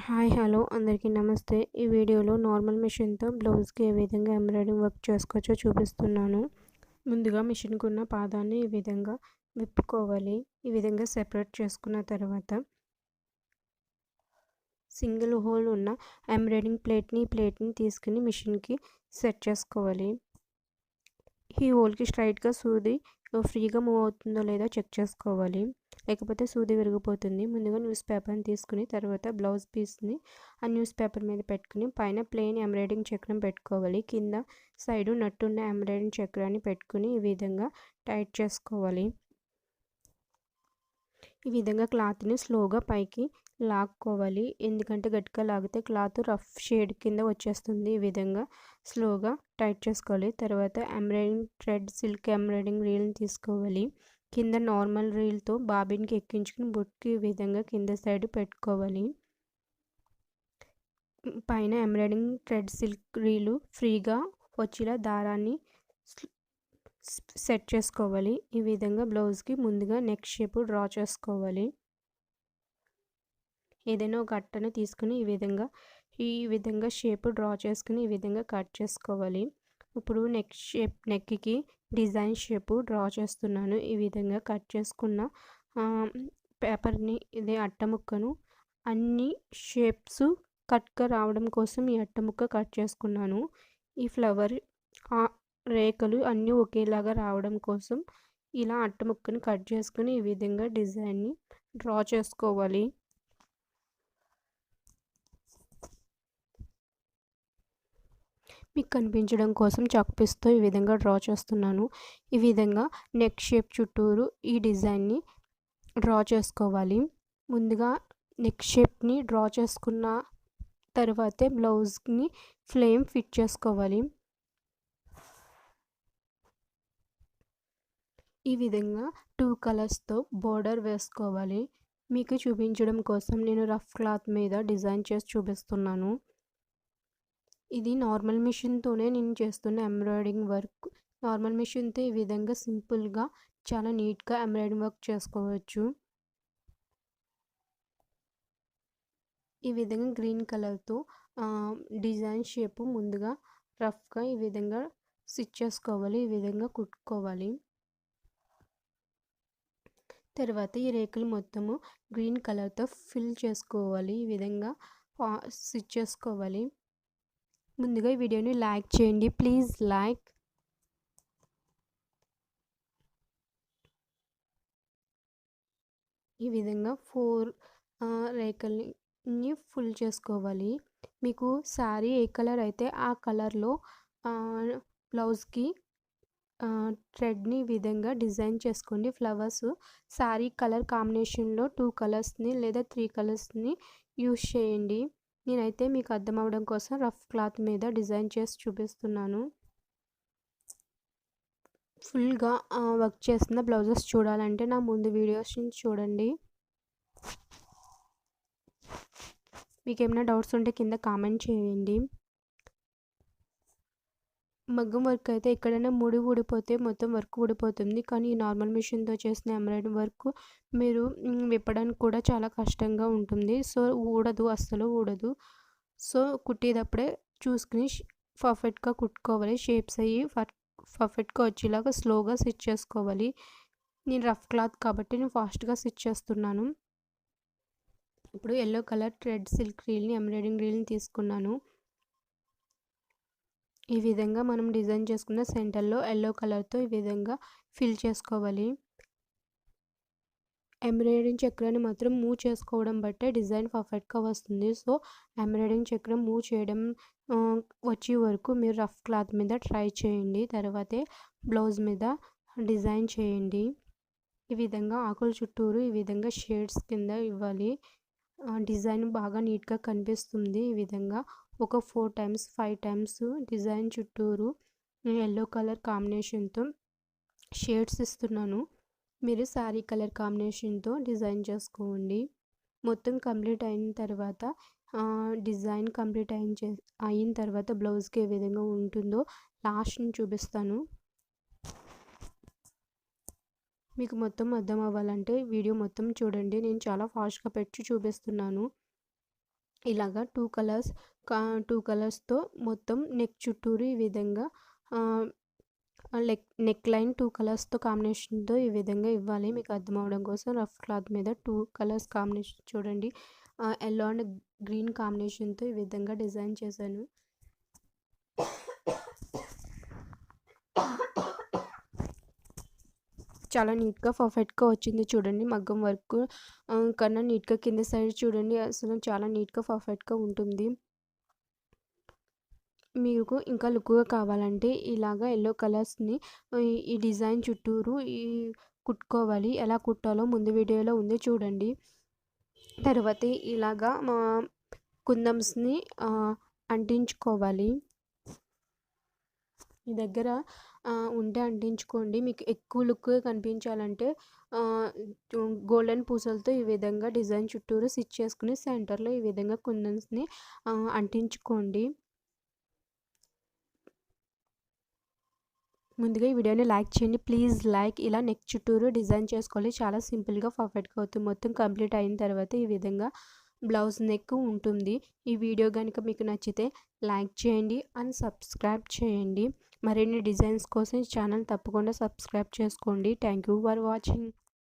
Hi hello అందరికీ నమస్తే. ఈ వీడియోలో నార్మల్ మిషన్తో బ్లౌజ్కి ఏ విధంగా ఎంబ్రాయిడింగ్ వర్క్ చేసుకోవచ్చో చూపిస్తున్నాను. ముందుగా మిషన్కి ఉన్న పాదాన్ని ఈ విధంగా విప్పుకోవాలి. ఈ విధంగా సెపరేట్ చేసుకున్న తర్వాత సింగిల్ హోల్ ఉన్న ఎంబ్రాయిడింగ్ ప్లేట్ని తీసుకుని మిషన్కి సెట్ చేసుకోవాలి. ఈ హోల్కి స్ట్రైట్గా సూది ఫ్రీగా మూవ్ అవుతుందో లేదో చెక్ చేసుకోవాలి, లేకపోతే సూది విరిగిపోతుంది. ముందుగా న్యూస్ పేపర్ని తీసుకుని తర్వాత బ్లౌజ్ పీస్ని ఆ న్యూస్ పేపర్ మీద పెట్టుకుని పైన ప్లెయిన్ ఎంబ్రాయిడింగ్ చక్రం పెట్టుకోవాలి. కింద సైడు నట్టున్న ఎంబ్రాయిడింగ్ చక్రాన్ని పెట్టుకుని ఈ విధంగా టైట్ చేసుకోవాలి. ఈ విధంగా క్లాత్ని స్లోగా పైకి లాక్కోవాలి, ఎందుకంటే గట్టిగా లాగితే క్లాత్ రఫ్ షేడ్ కింద వచ్చేస్తుంది. ఈ విధంగా స్లోగా టైట్ చేసుకోవాలి. తర్వాత ఎంబ్రాయిడింగ్ థ్రెడ్ సిల్క్ ఎంబ్రాయిడింగ్ రీల్ని తీసుకోవాలి. కింద నార్మల్ రీల్తో బాబిన్కి ఎక్కించుకుని బొట్టుకి ఈ విధంగా కింద సైడ్ పెట్టుకోవాలి. పైన ఎంబ్రాయిడింగ్ థ్రెడ్ సిల్క్ రీలు ఫ్రీగా వచ్చేలా దారాన్ని సెట్ చేసుకోవాలి. ఈ విధంగా బ్లౌజ్కి ముందుగా నెక్ షేప్ డ్రా చేసుకోవాలి. ఏదైనా ఒక అట్టను తీసుకుని ఈ విధంగా షేప్ డ్రా చేసుకుని ఈ విధంగా కట్ చేసుకోవాలి. ఇప్పుడు నెక్కి డిజైన్ షేప్ డ్రా చేస్తున్నాను. ఈ విధంగా కట్ చేసుకున్న పేపర్ని ఇదే అట్ట ముక్కను అన్ని షేప్స్ కట్గా రావడం కోసం ఈ అట్ట ముక్క కట్ చేసుకున్నాను. ఈ ఫ్లవర్ రేఖలు అన్నీ ఒకేలాగా రావడం కోసం ఇలా అట్ట ముక్కను కట్ చేసుకుని ఈ విధంగా డిజైన్ని డ్రా చేసుకోవాలి. మీకు కనిపించడం కోసం చాక్ పీస్తో ఈ విధంగా డ్రా చేస్తున్నాను. ఈ విధంగా నెక్ షేప్ చుట్టూరు ఈ డిజైన్ని డ్రా చేసుకోవాలి. ముందుగా నెక్ షేప్ని డ్రా చేసుకున్న తర్వాతే బ్లౌజ్ని ఫ్లేమ్ ఫిట్ చేసుకోవాలి. ఈ విధంగా 2 కలర్స్తో బోర్డర్ వేసుకోవాలి. మీకు చూపించడం కోసం నేను రఫ్ క్లాత్ మీద డిజైన్ చేసి చూపిస్తున్నాను. ఇది నార్మల్ మిషన్తోనే నేను చేస్తున్న ఎంబ్రాయిడింగ్ వర్క్. నార్మల్ మిషన్తో ఈ విధంగా సింపుల్గా చాలా నీట్గా ఎంబ్రాయిడింగ్ వర్క్ చేసుకోవచ్చు. ఈ విధంగా గ్రీన్ కలర్తో డిజైన్ షేప్ ముందుగా రఫ్గా ఈ విధంగా స్టిచ్ చేసుకోవాలి. ఈ విధంగా కుట్టుకోవాలి. తర్వాత ఈ రేకులు మొత్తము గ్రీన్ కలర్తో ఫిల్ చేసుకోవాలి. ఈ విధంగా స్టిచ్ చేసుకోవాలి. ముందుగా ఈ వీడియోని లైక్ చేయండి, ప్లీజ్ లైక్. ఈ విధంగా 4 రేకుల్ని ఫుల్ చేసుకోవాలి. మీకు శారీ ఏ కలర్ అయితే ఆ కలర్లో బ్లౌజ్కి థ్రెడ్ని ఈ విధంగా డిజైన్ చేసుకోండి. ఫ్లవర్స్ శారీ కలర్ కాంబినేషన్లో 2 కలర్స్ని లేదా 3 కలర్స్ని యూజ్ చేయండి. నేనైతే మీకు అర్థం అవ్వడం కోసం రఫ్ క్లాత్ మీద డిజైన్ చేసి చూపిస్తున్నాను. ఫుల్గా వర్క్ చేసిన బ్లౌజెస్ చూడాలంటే నా ముందు వీడియోస్ని చూడండి. మీకు ఏమైనా డౌట్స్ ఉంటే కింద కామెంట్ చేయండి. మగ్గం వర్క్ అయితే ఎక్కడైనా ముడి ఊడిపోతే మొత్తం వర్క్ ఊడిపోతుంది. కానీ ఈ నార్మల్ మిషన్తో చేసిన ఎంబ్రాయిడింగ్ వర్క్ మీరు విప్పడానికి కూడా చాలా కష్టంగా ఉంటుంది. సో అస్సలు ఊడదు. సో కుట్టేటప్పుడే చూసుకుని పర్ఫెక్ట్గా కుట్టుకోవాలి. షేప్స్ అయ్యి పర్ఫెక్ట్గా వచ్చేలాగా స్లోగా స్టిచ్ చేసుకోవాలి. నేను రఫ్ క్లాత్ కాబట్టి నేను ఫాస్ట్గా స్టిచ్ చేస్తున్నాను. ఇప్పుడు ఎల్లో కలర్ థ్రెడ్ సిల్క్ రీల్ని ఎంబ్రాయిడింగ్ రీల్ని తీసుకున్నాను. ఈ విధంగా మనం డిజైన్ చేసుకున్న సెంటర్లో ఎల్లో కలర్తో ఈ విధంగా ఫిల్ చేసుకోవాలి. ఎంబ్రాయిడింగ్ చక్రాన్ని మాత్రం మూవ్ చేసుకోవడం బట్టే డిజైన్ పర్ఫెక్ట్గా వస్తుంది. సో ఎంబ్రాయిడింగ్ చక్రం మూవ్ చేయడం వచ్చే వరకు మీరు రఫ్ క్లాత్ మీద ట్రై చేయండి. తర్వాతే బ్లౌజ్ మీద డిజైన్ చేయండి. ఈ విధంగా ఆకుల చుట్టూరు ఈ విధంగా షేడ్స్ కింద ఇవ్వాలి. డిజైన్ బాగా నీట్గా కనిపిస్తుంది. ఈ విధంగా ఒక 4 times 5 times డిజైన్ చుట్టూరు ఎల్లో కలర్ కాంబినేషన్తో షేడ్స్ ఇస్తున్నాను. మీరు శారీ కలర్ కాంబినేషన్తో డిజైన్ చేసుకోండి. మొత్తం కంప్లీట్ అయిన తర్వాత డిజైన్ కంప్లీట్ అయిన తర్వాత బ్లౌజ్కి ఏ విధంగా ఉంటుందో లాస్ట్ని చూపిస్తాను. మీకు మొత్తం అర్థం అవ్వాలంటే వీడియో మొత్తం చూడండి. నేను చాలా ఫాస్ట్గా పెట్టి చూపిస్తున్నాను. ఇలాగా 2 కలర్స్తో మొత్తం నెక్ చుట్టూరు ఈ విధంగా నెక్ లైన్ 2 కలర్స్తో కాంబినేషన్తో ఈ విధంగా ఇవ్వాలి. మీకు అర్థం అవడం కోసం రఫ్ క్లాత్ మీద 2 కలర్స్ కాంబినేషన్ చూడండి, ఎల్లో అండ్ గ్రీన్ కాంబినేషన్తో ఈ విధంగా డిజైన్ చేశాను. చాలా నీట్గా పర్ఫెక్ట్గా వచ్చింది చూడండి. మగ్గం వర్క్ కన్నా నీట్గా కింద సైడ్ చూడండి, అసలు చాలా నీట్గా పర్ఫెక్ట్గా ఉంటుంది. మీకు ఇంకా లుక్గా కావాలంటే ఇలాగా ఎల్లో కలర్స్ని ఈ డిజైన్ చుట్టూరు కుట్టుకోవాలి. ఎలా కుట్టాలో ముందు వీడియోలో ఉంది చూడండి. తర్వాత ఇలాగా కుందన్స్ని అంటించుకోవాలి. మీ దగ్గర ఉంటే అంటించుకోండి. మీకు ఎక్కువ లుక్గా కనిపించాలంటే గోల్డెన్ పూసలతో ఈ విధంగా డిజైన్ చుట్టూరు స్టిచ్ చేసుకుని సెంటర్లో ఈ విధంగా కుందన్స్ని అంటించుకోండి. ముందుగా ఈ వీడియోని లైక్ చేయండి ప్లీజ్. ఇలా నెక్ చుట్టూరు డిజైన్ చేసుకోవాలి. చాలా సింపుల్గా పర్ఫెక్ట్గా అవుతుంది. మొత్తం కంప్లీట్ అయిన తర్వాత ఈ విధంగా బ్లౌజ్ నెక్ ఉంటుంది. ఈ వీడియో కనుక మీకు నచ్చితే లైక్ చేయండి అండ్ సబ్స్క్రైబ్ చేయండి. మరిన్ని డిజైన్స్ కోసం ఛానల్ తప్పకుండా సబ్స్క్రైబ్ చేసుకోండి. Thank you for watching.